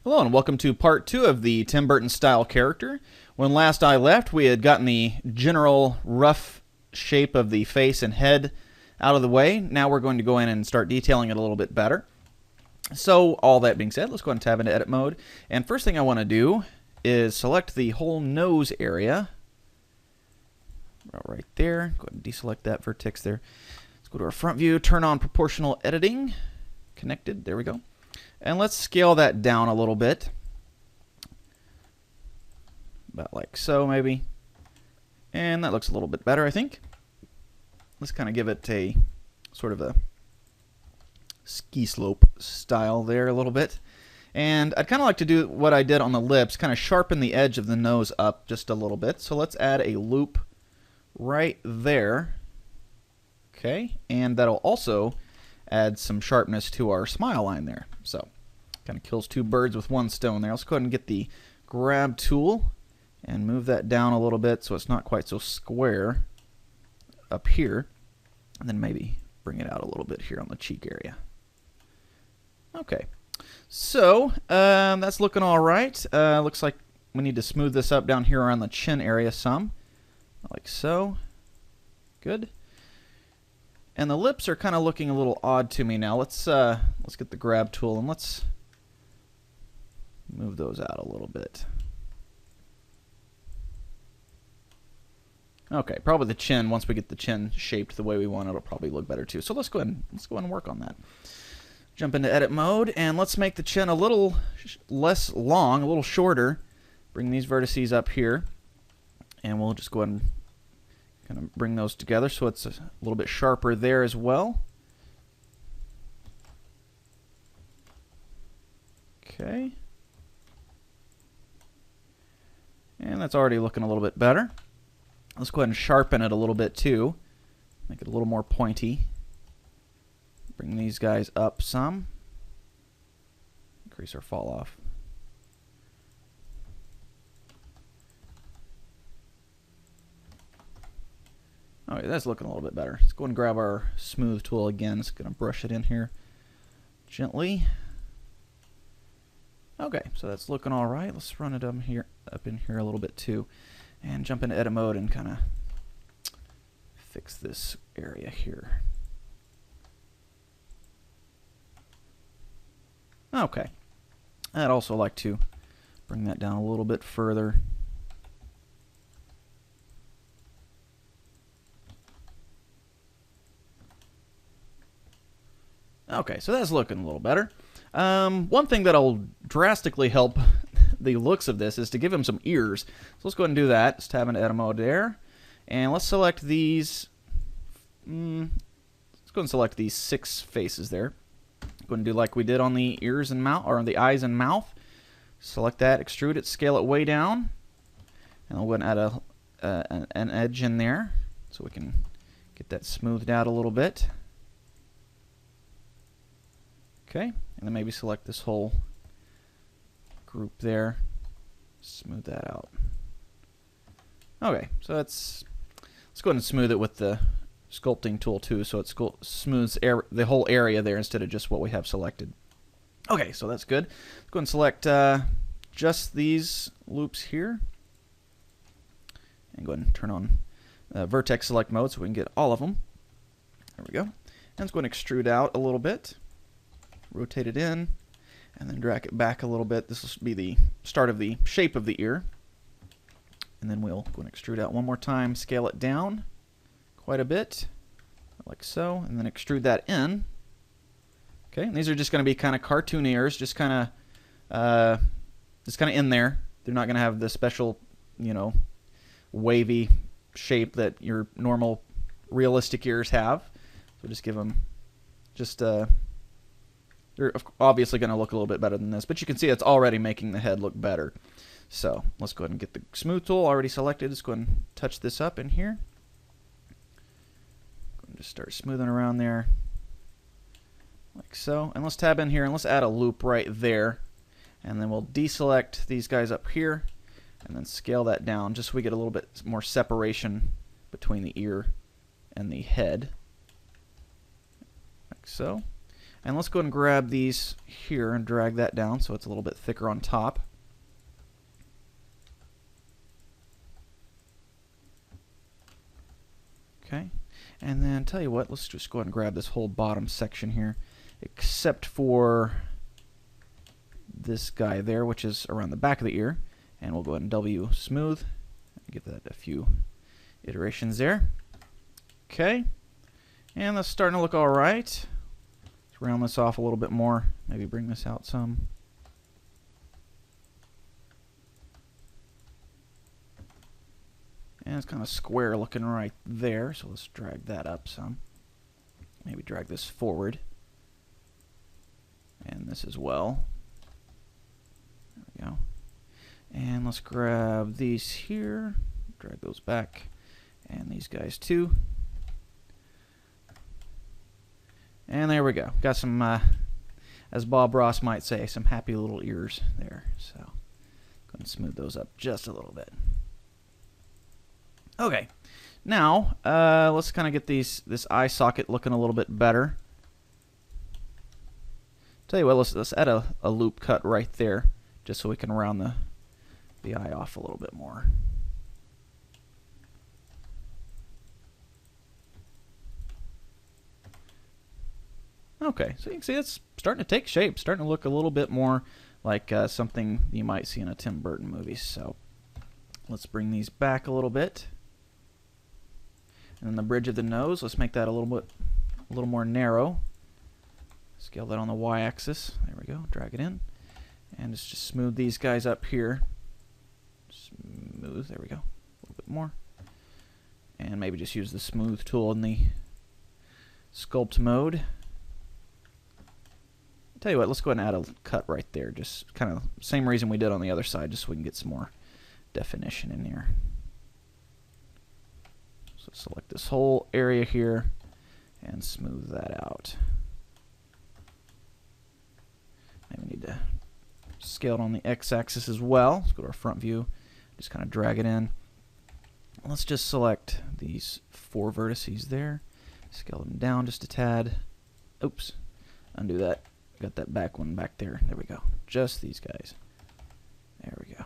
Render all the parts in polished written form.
Hello and welcome to part 2 of the Tim Burton style character. When last I left, we had gotten the general rough shape of the face and head out of the way. Now we're going to go in and start detailing it a little bit better. So all that being said, let's go ahead and tab into edit mode. And first thing I want to do is select the whole nose area. Right there. Go ahead and deselect that vertex there. Let's go to our front view, turn on proportional editing. Connected, there we go. And let's scale that down a little bit. About like so, maybe. And that looks a little bit better, I think. Let's kind of give it a sort of a ski slope style there a little bit. And I'd kind of like to do what I did on the lips, kind of sharpen the edge of the nose up just a little bit. So let's add a loop right there. Okay, and that'll also add some sharpness to our smile line there. So kind of kills two birds with one stone there. Let's go ahead and get the grab tool and move that down a little bit so it's not quite so square up here. And then maybe bring it out a little bit here on the cheek area. Okay, so that's looking all right. Looks like we need to smooth this up down here around the chin area some, like so. Good. And the lips are kind of looking a little odd to me now. Let's get the grab tool and let's move those out a little bit. Okay, probably the chin. Once we get the chin shaped the way we want, it'll probably look better too. So let's go ahead and work on that. Jump into edit mode and let's make the chin a little less long, a little shorter. Bring these vertices up here, and we'll just go ahead and kind of bring those together so it's a little bit sharper there as well. Okay. And that's already looking a little bit better. Let's go ahead and sharpen it a little bit too. Make it a little more pointy. Bring these guys up some. Increase our fall off. Okay, that's looking a little bit better. Let's go and grab our smooth tool again. It's going to brush it in here gently. Okay, so that's looking all right. Let's run it up in here a little bit too, and jump into edit mode and kind of fix this area here. Okay, I'd also like to bring that down a little bit further. Okay, so that's looking a little better. One thing that'll drastically help the looks of this is to give him some ears. So let's go ahead and do that. Let's tab into edit mode there. And let's select these. Let's go and select these 6 faces there. Go ahead and do like we did on the ears and mouth, or on the eyes and mouth. Select that, extrude it, scale it way down. And we'll go ahead and add an edge in there so we can get that smoothed out a little bit. Okay, and then maybe select this whole group there. Smooth that out. Okay, so let's go ahead and smooth it with the sculpting tool too, so it smooths the whole area there instead of just what we have selected. Okay, so that's good. Let's go ahead and select just these loops here. And go ahead and turn on vertex select mode so we can get all of them. There we go. And let's go ahead and extrude out a little bit. Rotate it in, and then drag it back a little bit. This will be the start of the shape of the ear. And then we'll go and extrude out one more time, scale it down quite a bit, like so, and then extrude that in. Okay, and these are just going to be kind of cartoon ears, just kind of in there. They're not going to have the special, wavy shape that your normal realistic ears have. So just give them they're obviously going to look a little bit better than this, but you can see it's already making the head look better. So let's go ahead and get the smooth tool already selected. Let's go ahead and touch this up in here. Just start smoothing around there, like so. And let's tab in here and let's add a loop right there. And then we'll deselect these guys up here and then scale that down just so we get a little bit more separation between the ear and the head, like so. And let's go ahead and grab these here and drag that down so it's a little bit thicker on top. Okay, and then tell you what, let's just go ahead and grab this whole bottom section here, except for this guy there, which is around the back of the ear. And we'll go ahead and W smooth, give that a few iterations there. Okay, and that's starting to look all right. Let's round this off a little bit more, maybe bring this out some. And it's kind of square looking right there, so let's drag that up some. Maybe drag this forward. And this as well. There we go. And let's grab these here, drag those back, and these guys too. And there we go. Got some, as Bob Ross might say, some happy little ears there. So go ahead and smooth those up just a little bit. Okay, now let's kind of get this eye socket looking a little bit better. Tell you what, let's add a loop cut right there, just so we can round the eye off a little bit more. Okay, so you can see it's starting to take shape, starting to look a little bit more like something you might see in a Tim Burton movie. So let's bring these back a little bit. And then the bridge of the nose, let's make that a little more narrow. Scale that on the y-axis. There we go. Drag it in. And just smooth these guys up here. Smooth. There we go. A little bit more. And maybe just use the smooth tool in the sculpt mode. Tell you what, let's go ahead and add a cut right there. Just kind of same reason we did on the other side, just so we can get some more definition in here. So select this whole area here and smooth that out. Maybe we need to scale it on the x-axis as well. Let's go to our front view, just kind of drag it in. Let's just select these 4 vertices there, scale them down just a tad. Oops, undo that. Got that back one back there. There we go. Just these guys. There we go.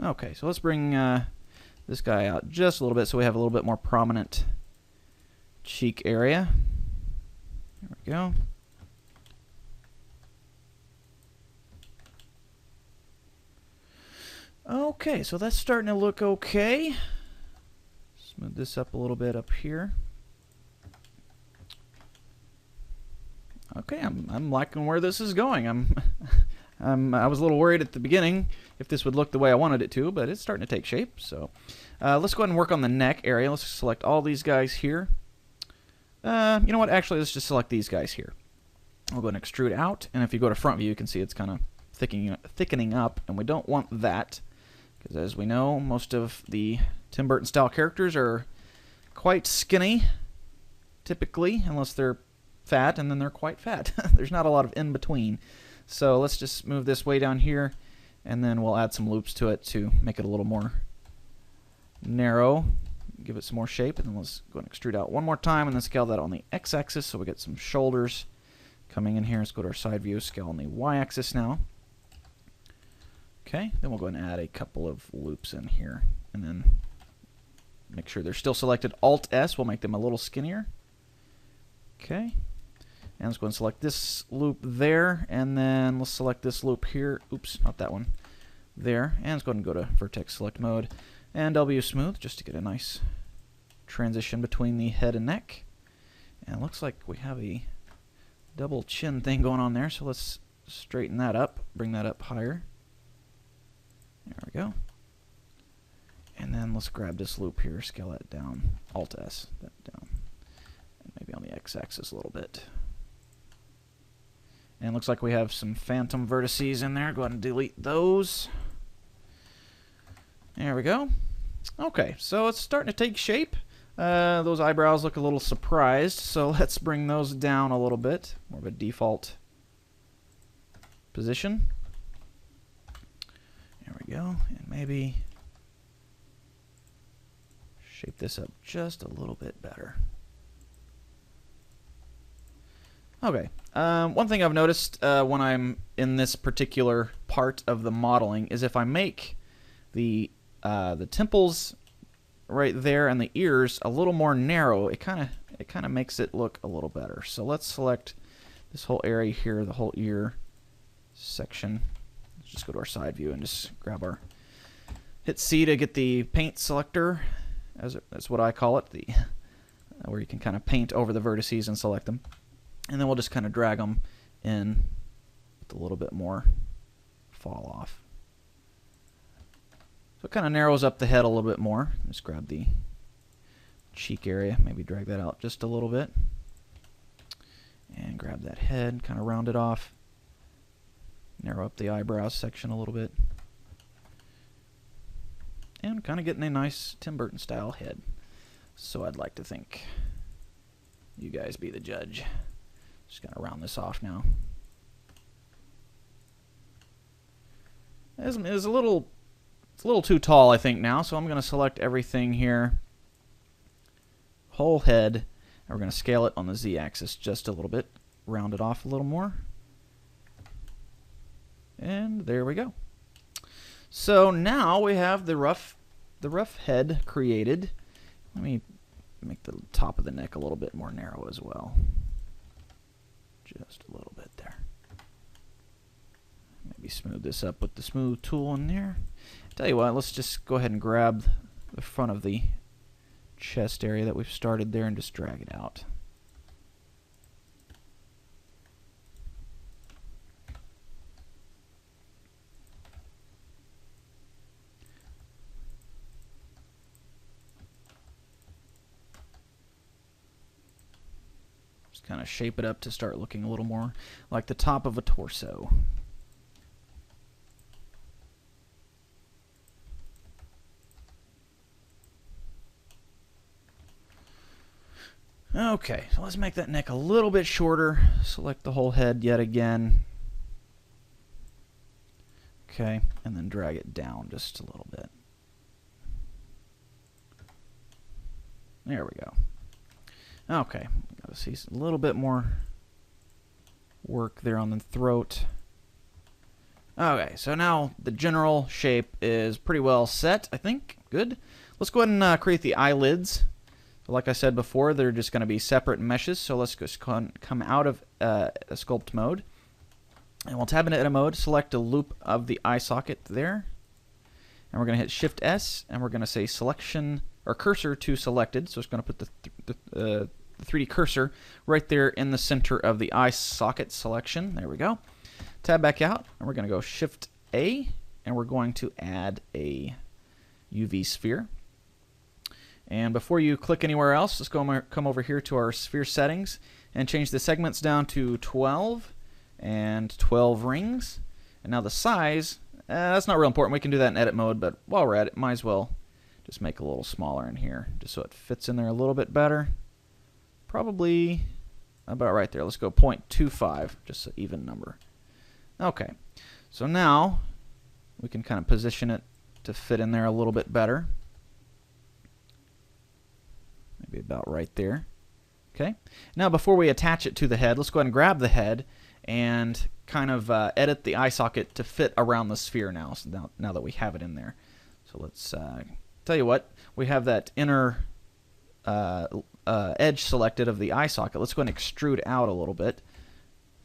Okay, so let's bring this guy out just a little bit so we have a little bit more prominent cheek area. There we go. Okay, so that's starting to look okay. Smooth this up a little bit up here. Okay, I'm liking where this is going. I was a little worried at the beginning if this would look the way I wanted it to, but it's starting to take shape. So let's go ahead and work on the neck area. Let's select all these guys here. You know what? Actually, let's just select these guys here. We'll go ahead and extrude out, and if you go to front view, you can see it's kind of thickening up, and we don't want that, because as we know, most of the Tim Burton style characters are quite skinny, typically, unless they're fat, and then they're quite fat. There's not a lot of in between. So let's just move this way down here, and then we'll add some loops to it to make it a little more narrow, give it some more shape, and then let's go and extrude out one more time, and then scale that on the x-axis so we get some shoulders coming in here. Let's go to our side view, scale on the y-axis now. Okay, then we'll go ahead and add a couple of loops in here, and then make sure they're still selected. Alt-S will make them a little skinnier. Okay. And let's go and select this loop there, and then let's select this loop here. Oops, not that one. There. And let's go ahead and go to vertex select mode and W smooth just to get a nice transition between the head and neck. And it looks like we have a double chin thing going on there, so let's straighten that up, bring that up higher. There we go. And then let's grab this loop here, scale that down, Alt-S, that down. And maybe on the x-axis a little bit. And it looks like we have some phantom vertices in there. Go ahead and delete those. There we go. Okay, so it's starting to take shape. Those eyebrows look a little surprised, so let's bring those down a little bit. More of a default position. There we go. And maybe shape this up just a little bit better. Okay. One thing I've noticed when I'm in this particular part of the modeling is if I make the temples right there and the ears a little more narrow, it kind of makes it look a little better. So let's select this whole area here, the whole ear section. Let's just go to our side view and just grab our hit C to get the paint selector, that's what I call it, the where you can kind of paint over the vertices and select them. And then we'll just kind of drag them in with a little bit more fall off. So it kind of narrows up the head a little bit more. Just grab the cheek area, maybe drag that out just a little bit. And grab that head, kind of round it off. Narrow up the eyebrows section a little bit. And kind of getting a nice Tim Burton style head. So I'd like to think. You guys be the judge. Just gonna round this off now. It's a little too tall, I think, now, so I'm gonna select everything here. Whole head, and we're gonna scale it on the Z-axis just a little bit. Round it off a little more. And there we go. So now we have the rough head created. Let me make the top of the neck a little bit more narrow as well. Just a little bit there. Maybe smooth this up with the smooth tool in there. Tell you what, let's just go ahead and grab the front of the chest area that we've started there and just drag it out. Kind of shape it up to start looking a little more like the top of a torso. Okay, so let's make that neck a little bit shorter. Select the whole head yet again. Okay, and then drag it down just a little bit. There we go. Okay, gotta see a little bit more work there on the throat. Okay, so now the general shape is pretty well set, I think. Good. Let's go ahead and create the eyelids. So like I said before, they're just going to be separate meshes, so let's just come out of a sculpt mode. And we'll tab into edit mode, select a loop of the eye socket there. And we're going to hit Shift S, and we're going to say selection or cursor to selected. So it's going to put the 3D cursor right there in the center of the eye socket selection. There we go. Tab back out, and we're going to go Shift A, and we're going to add a UV sphere. And before you click anywhere else, let's come over here to our sphere settings and change the segments down to 12 and 12 rings. And now the size, that's not real important. We can do that in edit mode, but while we're at it, might as well just make it a little smaller in here, just so it fits in there a little bit better. Probably about right there. Let's go 0.25, just an even number. Okay, so now we can kind of position it to fit in there a little bit better. Maybe about right there. Okay, now before we attach it to the head, let's go ahead and grab the head and kind of edit the eye socket to fit around the sphere now, so now that we have it in there. So let's tell you what, we have that inner edge selected of the eye socket. Let's go ahead and extrude out a little bit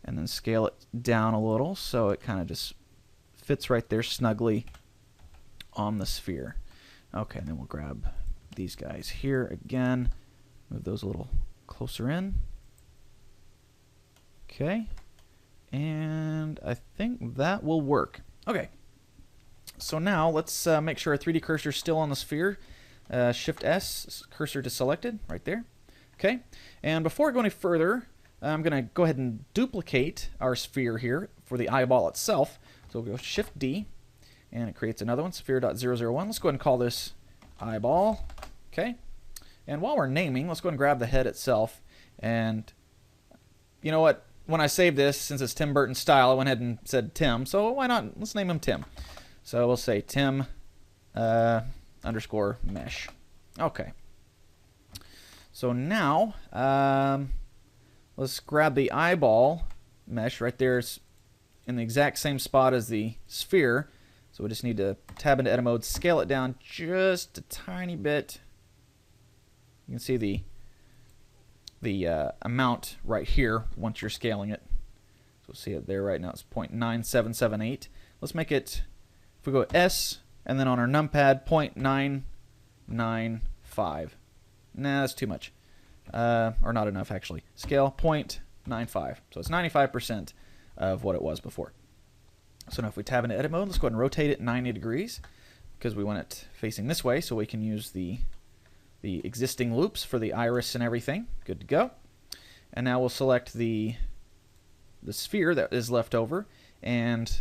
and then scale it down a little so it kind of just fits right there snugly on the sphere. Okay, and then we'll grab these guys here again, move those a little closer in. Okay, and I think that will work. Okay, so now let's make sure our 3D cursor is still on the sphere. Shift S, cursor to selected, right there. Okay, and before I go any further, I'm going to go ahead and duplicate our sphere here for the eyeball itself. So we'll go Shift D, and it creates another one, sphere.001. Let's go ahead and call this eyeball. Okay, and while we're naming, let's go ahead and grab the head itself. And you know what? when I saved this, since it's Tim Burton style, I went ahead and said Tim. So why not? Let's name him Tim. So we'll say Tim underscore mesh. Okay. So now let's grab the eyeball mesh right there. It's in the exact same spot as the sphere. So we just need to tab into edit mode, scale it down just a tiny bit. You can see the amount right here once you're scaling it. So see it there right now. It's 0.9778. Let's make it, if we go S and then on our numpad, 0.995. Nah, that's too much. Or not enough, actually. Scale 0.95. So it's 95% of what it was before. So now if we tab into edit mode, let's go ahead and rotate it 90 degrees because we want it facing this way so we can use the existing loops for the iris and everything. Good to go. And now we'll select the sphere that is left over and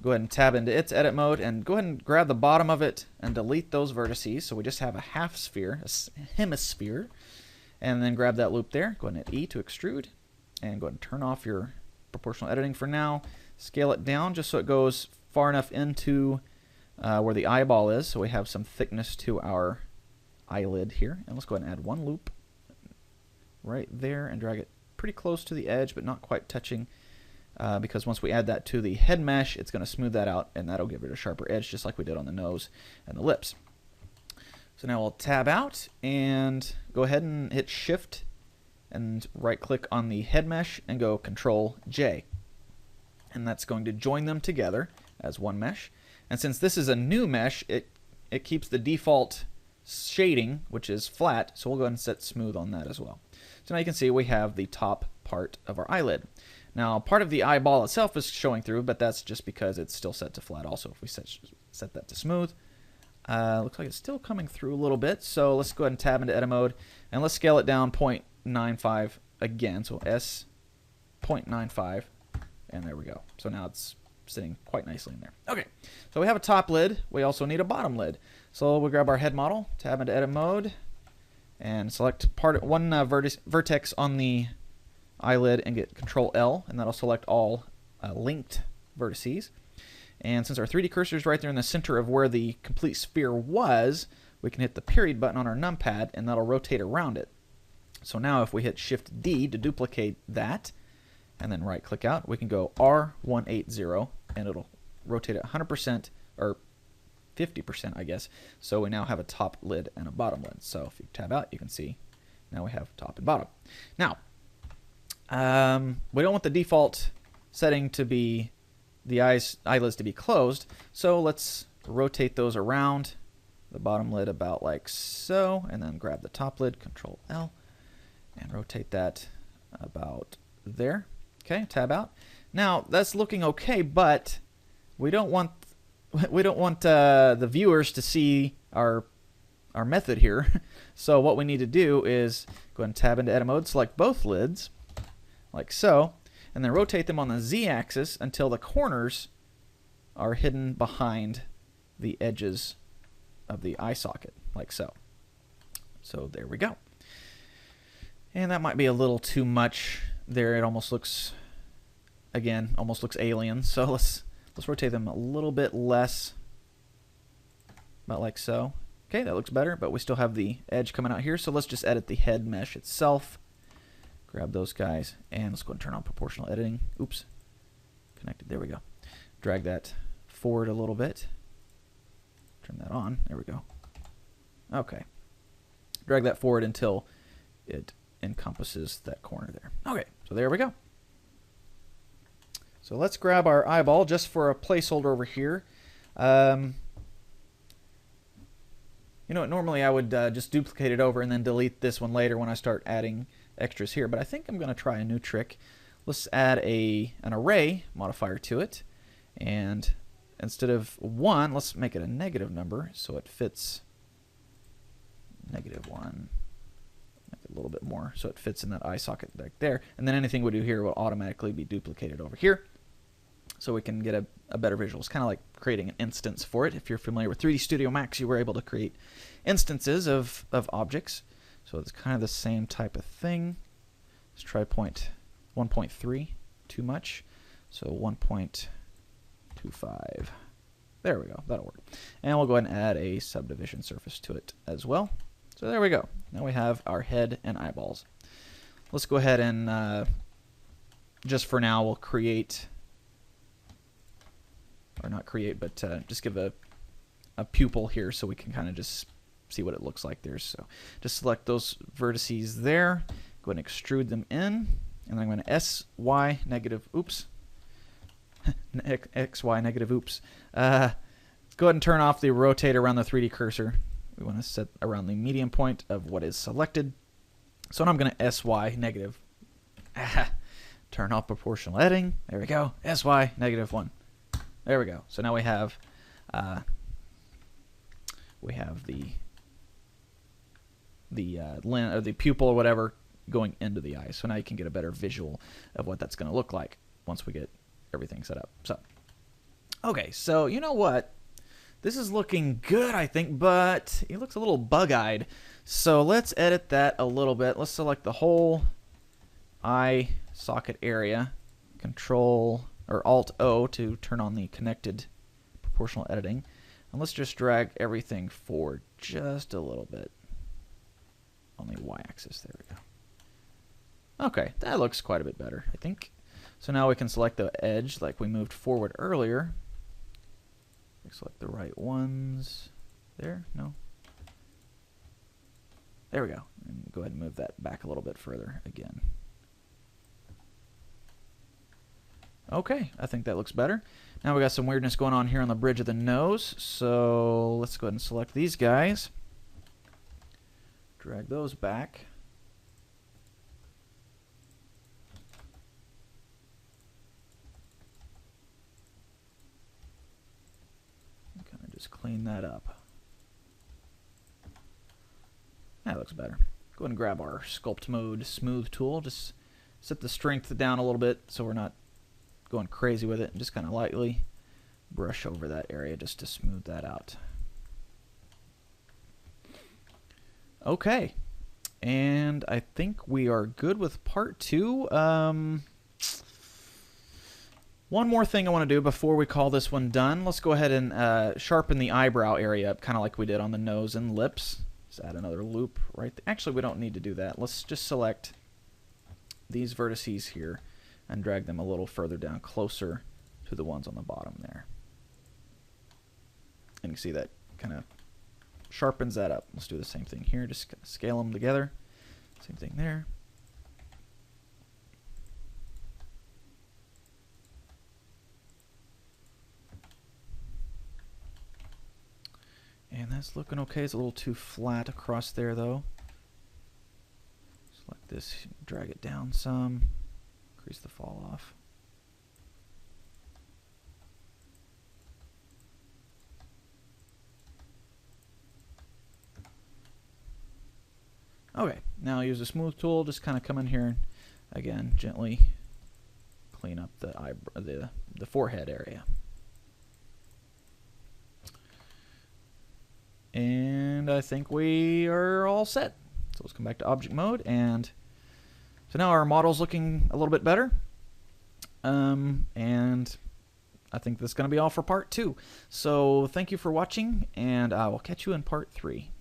go ahead and tab into its edit mode and go ahead and grab the bottom of it and delete those vertices. So we just have a half sphere, a hemisphere. And then grab that loop there. Go ahead and hit E to extrude and go ahead and turn off your proportional editing for now. Scale it down just so it goes far enough into where the eyeball is so we have some thickness to our eyelid here. And let's go ahead and add one loop right there and drag it pretty close to the edge but not quite touching because once we add that to the head mesh it's going to smooth that out and that'll give it a sharper edge just like we did on the nose and the lips. So now we'll tab out and go ahead and hit shift and right click on the head mesh and go Control J. And that's going to join them together as one mesh. And since this is a new mesh, it keeps the default shading, which is flat, so we'll go ahead and set smooth on that as well. So now you can see we have the top part of our eyelid. Now part of the eyeball itself is showing through, but that's just because it's still set to flat also. If we set that to smooth, looks like it's still coming through a little bit, so let's go ahead and tab into edit mode, and let's scale it down 0.95 again, so S 0.95. And there we go. So now it's sitting quite nicely in there. Okay, so we have a top lid. We also need a bottom lid. So we'll grab our head model, tab into edit mode, and select one vertex on the eyelid and get Control L, and that'll select all linked vertices. And since our 3D cursor is right there in the center of where the complete sphere was, we can hit the period button on our numpad, and that'll rotate around it. So now if we hit Shift D to duplicate that, and then right click out, we can go R180 and it'll rotate it 100% or 50% I guess. So we now have a top lid and a bottom lid. So if you tab out you can see now we have top and bottom. Now we don't want the default setting to be the eyelids to be closed, so let's rotate those around the bottom lid about like so, and then grab the top lid, Control L, and rotate that about there. Okay, tab out. Now that's looking okay, but we don't want the viewers to see our method here. So what we need to do is go ahead and tab into edit mode, select both lids, like so, and then rotate them on the Z-axis until the corners are hidden behind the edges of the eye socket, like so. So there we go. And that might be a little too much there. It almost looks, again, almost looks alien. So let's rotate them a little bit less, about like so. Okay, that looks better, but we still have the edge coming out here. So let's just edit the head mesh itself. Grab those guys, and let's go and turn on proportional editing. Oops, connected. There we go. Drag that forward a little bit. Turn that on. There we go. Okay. Drag that forward until it encompasses that corner there. Okay, so there we go. So let's grab our eyeball just for a placeholder over here. You know what, normally I would just duplicate it over and then delete this one later when I start adding extras here, but I think I'm going to try a new trick. Let's add an array modifier to it, and instead of 1, let's make it a negative number so it fits -1. Make it a little bit more so it fits in that eye socket back there, and then anything we do here will automatically be duplicated over here so we can get a better visual. It's kind of like creating an instance for it. If you're familiar with 3D Studio Max, you were able to create instances of objects. So it's kind of the same type of thing. Let's try point 1.3 too much, so 1.25. There we go, that'll work. And we'll go ahead and add a subdivision surface to it as well. So there we go. Now we have our head and eyeballs. Let's go ahead and just for now we'll create, or not create, but just give a pupil here so we can kind of just see what it looks like there. So just select those vertices there, go ahead and extrude them in, and I'm going to SY negative, oops, XY negative, oops. Let's go ahead and turn off the rotate around the 3D cursor. We want to set around the median point of what is selected. So now I'm going to SY negative, turn off proportional editing. There we go, SY negative 1. There we go. So now we have lens or the pupil or whatever going into the eye. So now you can get a better visual of what that's going to look like once we get everything set up. So, okay, so you know what? This is looking good, I think, but it looks a little bug-eyed. So let's edit that a little bit. Let's select the whole eye socket area. Control or Alt-O to turn on the connected proportional editing. And let's just drag everything forward just a little bit on the y-axis. There we go. Okay, that looks quite a bit better, I think. So now we can select the edge like we moved forward earlier. Select the right ones. There? No? There we go. And go ahead and move that back a little bit further again. Okay, I think that looks better. Now we got some weirdness going on here on the bridge of the nose. So let's go ahead and select these guys. Drag those back. Kind of just clean that up. That looks better. Go ahead and grab our sculpt mode smooth tool. Just set the strength down a little bit so we're not going crazy with it, and just kind of lightly brush over that area just to smooth that out. Okay, and I think we are good with part 2. One more thing I want to do before we call this one done. Let's go ahead and sharpen the eyebrow area up, kind of like we did on the nose and lips. Let's add another loop right there. Actually, we don't need to do that. Let's just select these vertices here and drag them a little further down, closer to the ones on the bottom there. And you can see that kind of sharpens that up. Let's do the same thing here. Just scale them together. Same thing there. And that's looking okay. It's a little too flat across there, though. Select this, drag it down some, increase the fall off. Okay, now use the smooth tool. Just kind of come in here and again gently clean up the forehead area. And I think we are all set. So let's come back to object mode, and so now our model's looking a little bit better. And I think that's going to be all for part 2. So thank you for watching, and I will catch you in part 3.